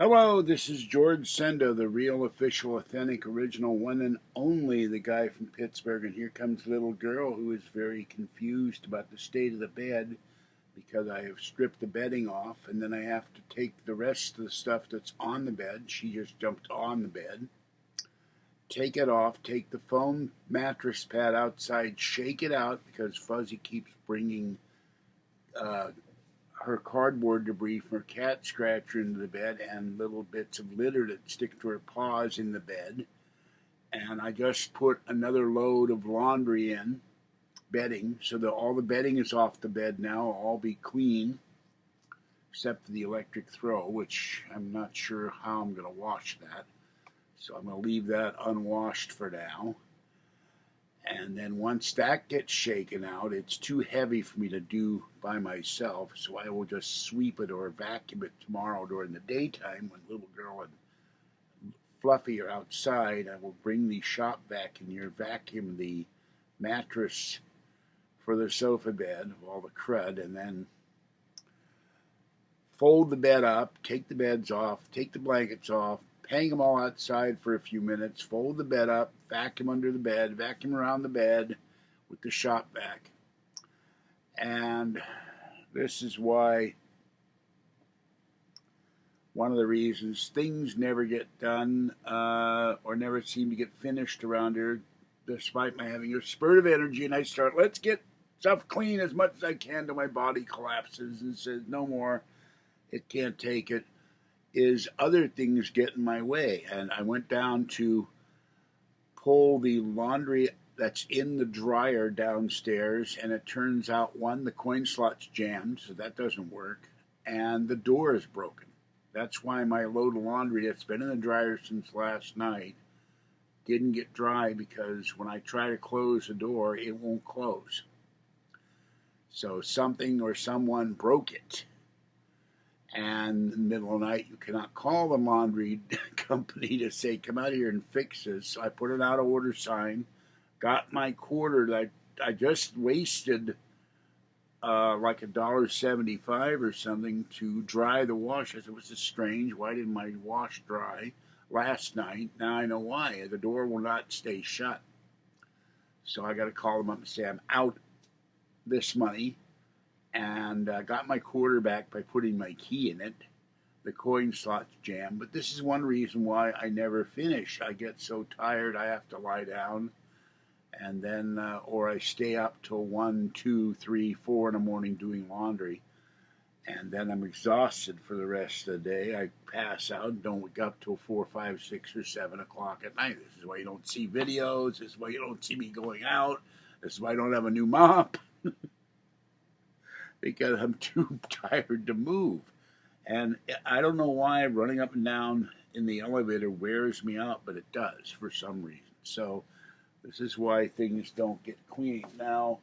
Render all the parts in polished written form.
Hello, this is George Senda, the real, official, authentic, original, one and only, the guy from Pittsburgh. And here comes a little girl who is very confused about the state of the bed because I have stripped the bedding off and then I have to take the rest of the stuff that's on the bed. She just jumped on the bed. Take it off, take the foam mattress pad outside, shake it out because Fuzzy keeps bringing uh, her cardboard debris from her cat scratcher into the bed and little bits of litter that stick to her paws in the bed. And I just put another load of laundry in, bedding, so that all the bedding is off the bed now. It'll all be clean, except for the electric throw, which I'm not sure how I'm going to wash that. So I'm going to leave that unwashed for now. And then once that gets shaken out, it's too heavy for me to do by myself, so I will just sweep it or vacuum it tomorrow during the daytime when little girl and Fluffy are outside. I will bring the shop vacuum here, vacuum the mattress for the sofa bed, all the crud, and then fold the bed up, take the beds off, take the blankets off, hang them all outside for a few minutes, fold the bed up, vacuum under the bed, vacuum around the bed with the shop vac. And this is why, one of the reasons things never get done or never seem to get finished around here, despite my having a spurt of energy, and I start, let's get stuff clean as much as I can till my body collapses and says, no more, it can't take it. Is other things get in my way. And I went down to pull the laundry that's in the dryer downstairs, and it turns out, one, the coin slot's jammed, so that doesn't work, and the door is broken. That's why my load of laundry that's been in the dryer since last night didn't get dry, because when I try to close the door, it won't close. So something or someone broke it. And in the middle of the night, you cannot call the laundry company to say, come out here and fix this. So I put an out of order sign, got my quarter that I just wasted like $1.75 or something to dry the wash. I said, "What's this strange? Why didn't my wash dry last night?" Now I know why. The door will not stay shut. So I got to call them up and say, I'm out this money. And got my quarter back by putting my key in it. The coin slot's jammed, but this is one reason why I never finish. I get so tired I have to lie down, and then or I stay up till 1, 2, 3, 4 in the morning doing laundry, and then I'm exhausted for the rest of the day. I pass out and don't wake up till 4, 5, 6, or 7 o'clock at night. This is why you don't see videos. This is why you don't see me going out. This is why I don't have a new mop. Because I'm too tired to move. And I don't know why running up and down in the elevator wears me out, but it does for some reason. So this is why things don't get clean. Now,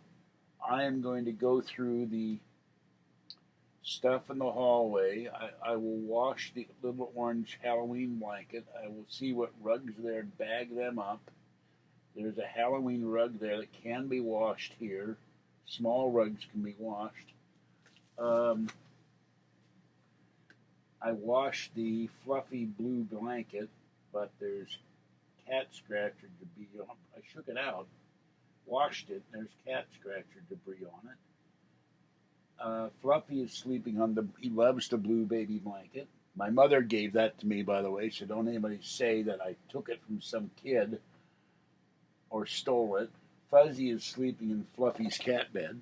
I am going to go through the stuff in the hallway. I will wash the little orange Halloween blanket. I will see what rugs there and bag them up. There's a Halloween rug there that can be washed here. Small rugs can be washed. I washed the fluffy blue blanket, but there's cat scratcher debris on it. I shook it out, washed it, and there's cat scratcher debris on it. Fluffy is sleeping on he loves the blue baby blanket. My mother gave that to me, by the way, so don't anybody say that I took it from some kid or stole it. Fuzzy is sleeping in Fluffy's cat bed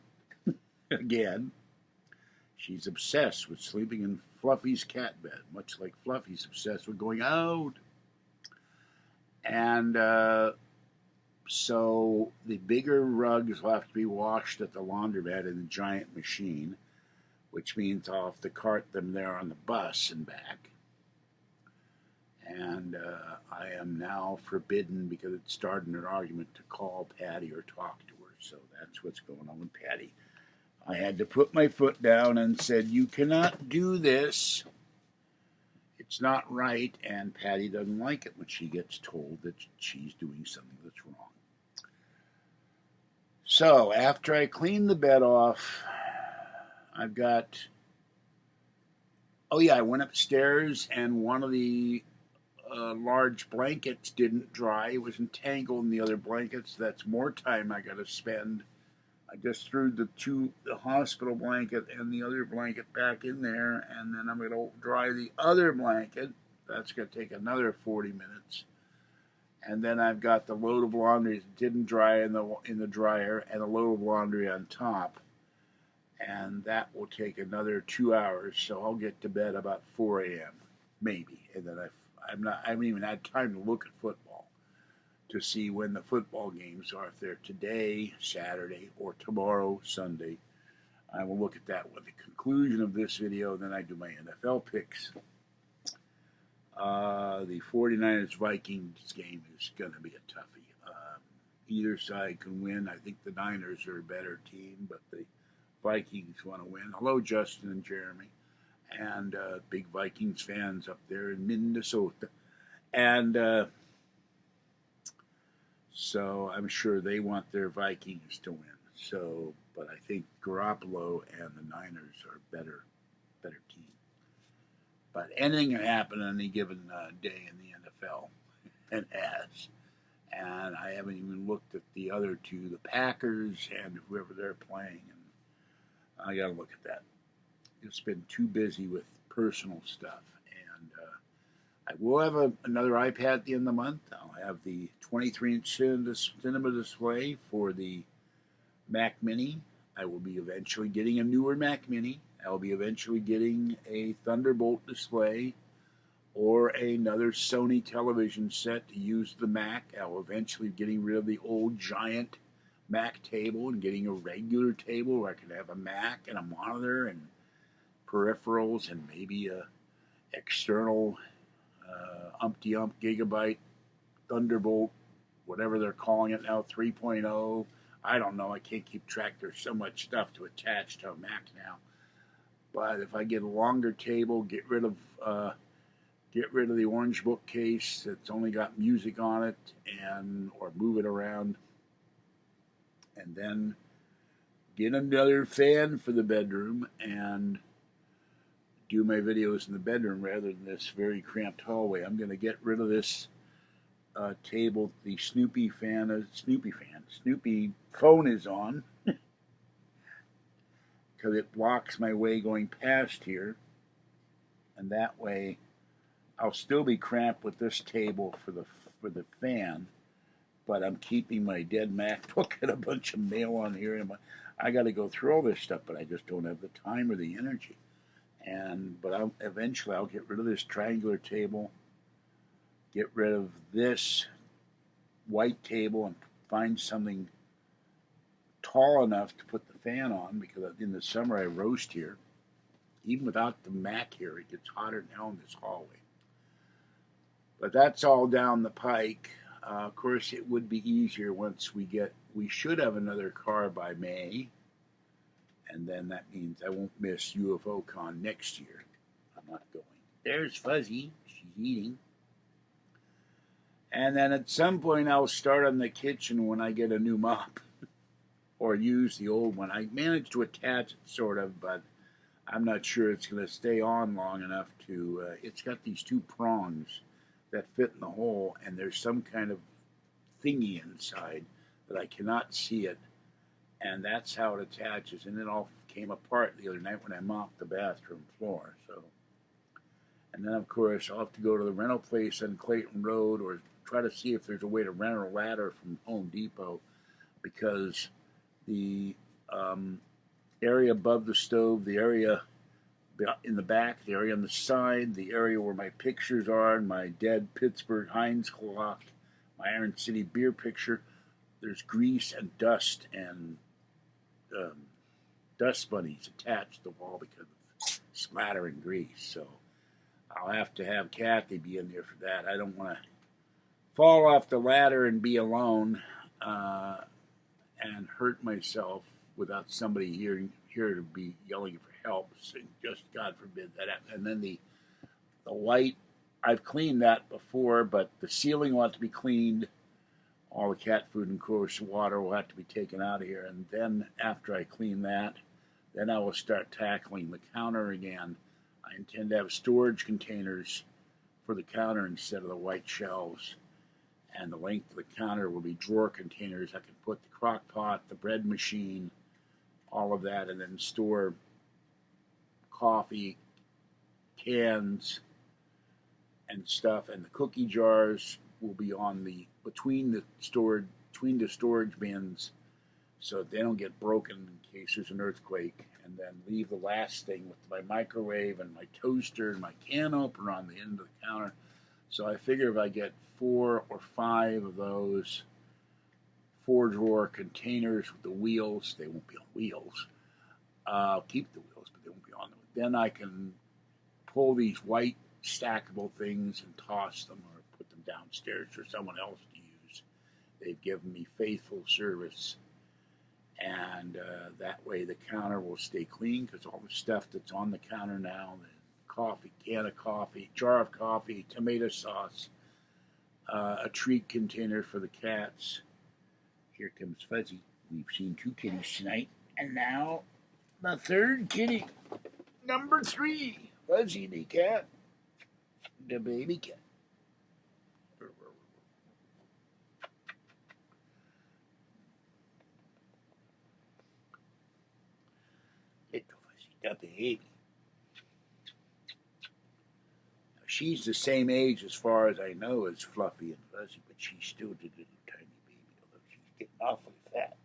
again. She's obsessed with sleeping in Fluffy's cat bed, much like Fluffy's obsessed with going out. And so the bigger rugs will have to be washed at the laundromat in the giant machine, which means I'll have to cart them there on the bus and back. And I am now forbidden, because it started an argument, to call Patty or talk to her. So that's what's going on with Patty. I had to put my foot down and said, you cannot do this. It's not right. And Patty doesn't like it when she gets told that she's doing something that's wrong. So after I clean the bed off, I've got Oh yeah, I went upstairs and one of the large blankets didn't dry. It was entangled in the other blankets. That's more time I got to spend. I just threw the hospital blanket and the other blanket back in there, and then I'm going to dry the other blanket. That's going to take another 40 minutes. And then I've got the load of laundry that didn't dry in the dryer, and a load of laundry on top, and that will take another 2 hours. So I'll get to bed about 4 a.m. maybe, and then I haven't even had time to look at football to see when the football games are. If they're today, Saturday, or tomorrow, Sunday. I will look at that with the conclusion of this video. Then I do my NFL picks. The 49ers Vikings game is going to be a toughie. Either side can win. I think the Niners are a better team, but the Vikings want to win. Hello, Justin and Jeremy, and big Vikings fans up there in Minnesota. And so I'm sure they want their Vikings to win. So, but I think Garoppolo and the Niners are a better team. But anything can happen on any given day in the NFL, and has. And I haven't even looked at the other two, the Packers and whoever they're playing. And I got to look at that. It's been too busy with personal stuff. And I will have another iPad at the end of the month. I'll have the 23-inch cinema display for the Mac Mini. I will be eventually getting a newer Mac Mini. I will be eventually getting a Thunderbolt display or another Sony television set to use the Mac. I will eventually be getting rid of the old giant Mac table and getting a regular table where I can have a Mac and a monitor and peripherals and maybe a external umpty-ump gigabyte Thunderbolt, whatever they're calling it now, 3.0. I don't know. I can't keep track. There's so much stuff to attach to a Mac now. But if I get a longer table, get rid of the orange bookcase that's only got music on it, or move it around, and then get another fan for the bedroom and do my videos in the bedroom rather than this very cramped hallway. I'm going to get rid of this table the Snoopy phone is on, because it blocks my way going past here, and that way I'll still be cramped with this table for the fan, but I'm keeping my dead MacBook and a bunch of mail on here, and I got to go through all this stuff, but I just don't have the time or the energy. But eventually I'll get rid of this triangular table, get rid of this white table, and find something tall enough to put the fan on, because in the summer I roast here. Even without the Mac here, it gets hotter than hell in this hallway. But that's all down the pike. Of course, it would be easier once we should have another car by May. And then that means I won't miss UFOCon next year. I'm not going. There's Fuzzy. She's eating. And then at some point I'll start on the kitchen when I get a new mop. Or use the old one. I managed to attach it sort of, but I'm not sure it's going to stay on long enough to... it's got these two prongs that fit in the hole, and there's some kind of thingy inside that I cannot see it. And that's how it attaches, and it all came apart the other night when I mopped the bathroom floor. So, and then of course I'll have to go to the rental place on Clayton Road, or try to see if there's a way to rent a ladder from Home Depot, because the area above the stove, the area in the back, the area on the side, the area where my pictures are, and my dead Pittsburgh Heinz clock, my Iron City beer picture, there's grease and dust and dust bunnies attached to the wall because of splattering grease. So I'll have to have Kathy be in there for that. I don't want to fall off the ladder and be alone and hurt myself without somebody here to be yelling for help. So just God forbid that happen. And then the light, I've cleaned that before, but the ceiling will have to be cleaned. All the cat food and course water will have to be taken out of here. And then after I clean that, then I will start tackling the counter again. I intend to have storage containers for the counter instead of the white shelves. And the length of the counter will be drawer containers. I can put the crock pot, the bread machine, all of that, and then store coffee, cans, and stuff. And the cookie jars will be on the between the storage bins, so they don't get broken in case there's an earthquake. And then leave the last thing with my microwave and my toaster and my can opener on the end of the counter. So I figure if I get 4 or 5 of those 4-drawer containers with the wheels, they won't be on wheels. I'll keep the wheels, but they won't be on them. Then I can pull these white stackable things and toss them or put them downstairs for someone else to use. They've given me faithful service. And that way the counter will stay clean, because all the stuff that's on the counter now, the coffee, can of coffee, jar of coffee, tomato sauce, a treat container for the cats. Here comes Fuzzy. We've seen 2 kitties tonight, and now the 3rd kitty, number 3, Fuzzy the cat, the baby cat. Little Fuzzy, the baby. She's the same age, as far as I know, as Fluffy and Fuzzy, but she's still the little tiny baby, although she's getting awfully fat.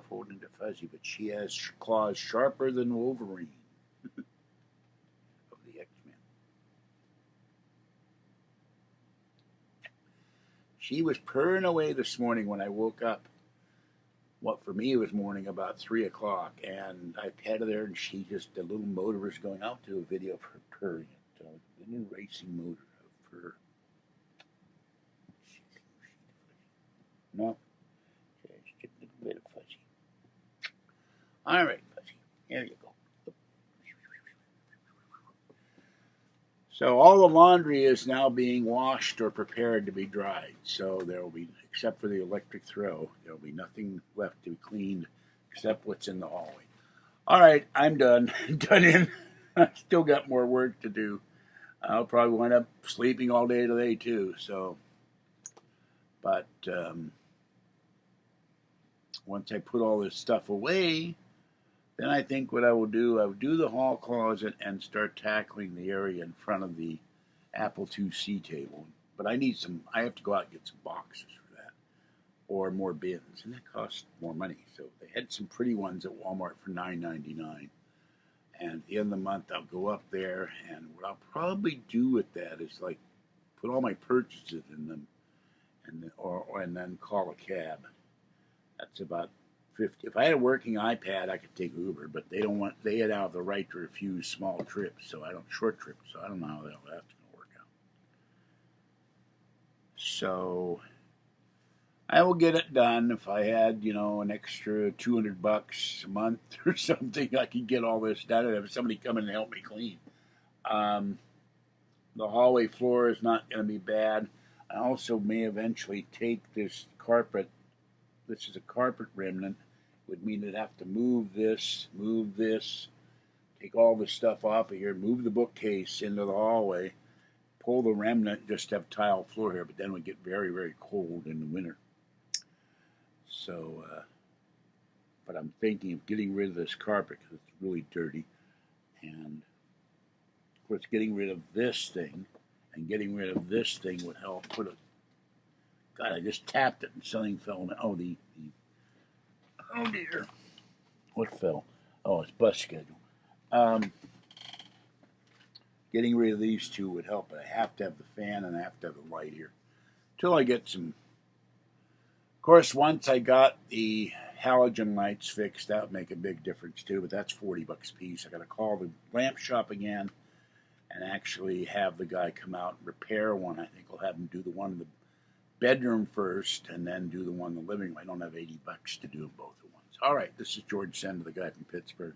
Holding to Fuzzy, but she has claws sharper than Wolverine of the X-Men. She was purring away this morning when I woke up. What for me was morning, about 3 o'clock, and I petted her, and she just, the little motor was going out to a video of her purring. So a little racing motor of her. No, just a little bit of Fuzzy. All right, Fuzzy, there you go. So all the laundry is now being washed or prepared to be dried. So there will be, except for the electric throw, there will be nothing left to be cleaned except what's in the hallway. All right, I'm done. Done in. I still got more work to do. I'll probably wind up sleeping all day today too. So, but once I put all this stuff away, then I think what I will do the hall closet and start tackling the area in front of the Apple IIc table. But I have to go out and get some boxes for that, or more bins, and that costs more money. So they had some pretty ones at Walmart for $9.99. And at the end of the month, I'll go up there, and what I'll probably do with that is like put all my purchases in them, and then call a cab. That's about 50. If I had a working iPad, I could take Uber, but they have the right to refuse small trips, short trips, so I don't know how that's going to work out. So I will get it done. If I had, an extra $200 a month or something, I could get all this done and have somebody come in and help me clean. The hallway floor is not going to be bad. I also may eventually take this carpet. This is a carpet remnant. Would mean I'd have to move this, take all the stuff off of here, move the bookcase into the hallway, pull the remnant, just have tile floor here, but then it would get very, very cold in the winter. So, but I'm thinking of getting rid of this carpet because it's really dirty. And, of course, getting rid of this thing and getting rid of this thing would help put it. God, I just tapped it and something fell in. Oh, oh dear. What fell? Oh, it's bus schedule. Getting rid of these two would help, but I have to have the fan and I have to have the light here. Until I get some. Of course, once I got the halogen lights fixed, that would make a big difference too, but that's $40 a piece. I got to call the lamp shop again and actually have the guy come out and repair one. I think I'll have him do the one in the bedroom first and then do the one in the living room. I don't have $80 to do them both at once. All right, this is George Senda, the guy from Pittsburgh.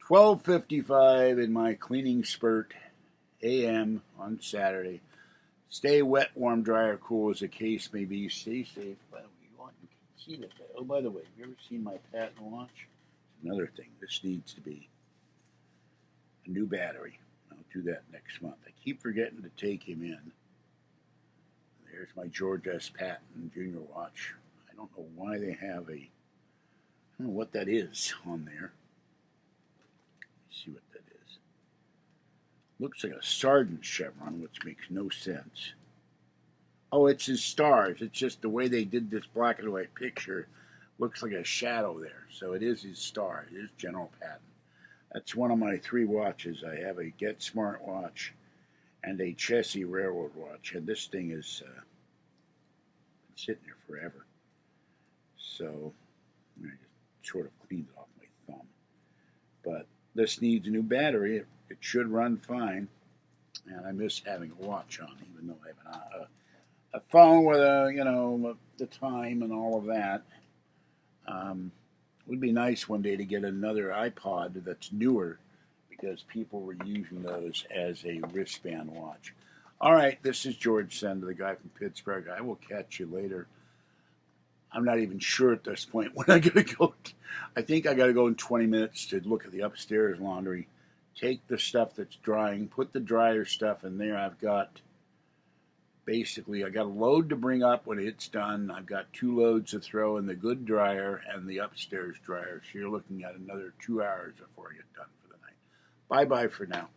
12:55 in my cleaning spurt, a.m. on Saturday. Stay wet, warm, dry, or cool as the case may be. Stay safe. By the way, you can see that. Oh, by the way, have you ever seen my patent watch? Another thing, this needs to be a new battery. I'll do that next month. I keep forgetting to take him in. There's my George S. Patton Jr. watch. I don't know why they have I don't know what that is on there. Let's see what that is. Looks like a sergeant chevron, which makes no sense. Oh, it's his stars. It's just the way they did this black and white picture. Looks like a shadow there. So it is his star. It is General Patton. That's one of my 3 watches. I have a Get Smart watch and a Chessie Railroad watch. And this thing is been sitting there forever. So I just sort of cleaned it off my thumb. But this needs a new battery. It should run fine. And I miss having a watch on, even though I have a phone with the time and all of that. It would be nice one day to get another iPod that's newer, because people were using those as a wristband watch. All right, this is George Senda, the guy from Pittsburgh. I will catch you later. I'm not even sure at this point when I gotta go. I think I gotta go in 20 minutes to look at the upstairs laundry, take the stuff that's drying, put the dryer stuff in there. I got a load to bring up when it's done. I've got 2 loads to throw in the good dryer and the upstairs dryer. So you're looking at another 2 hours before I get done for the night. Bye-bye for now.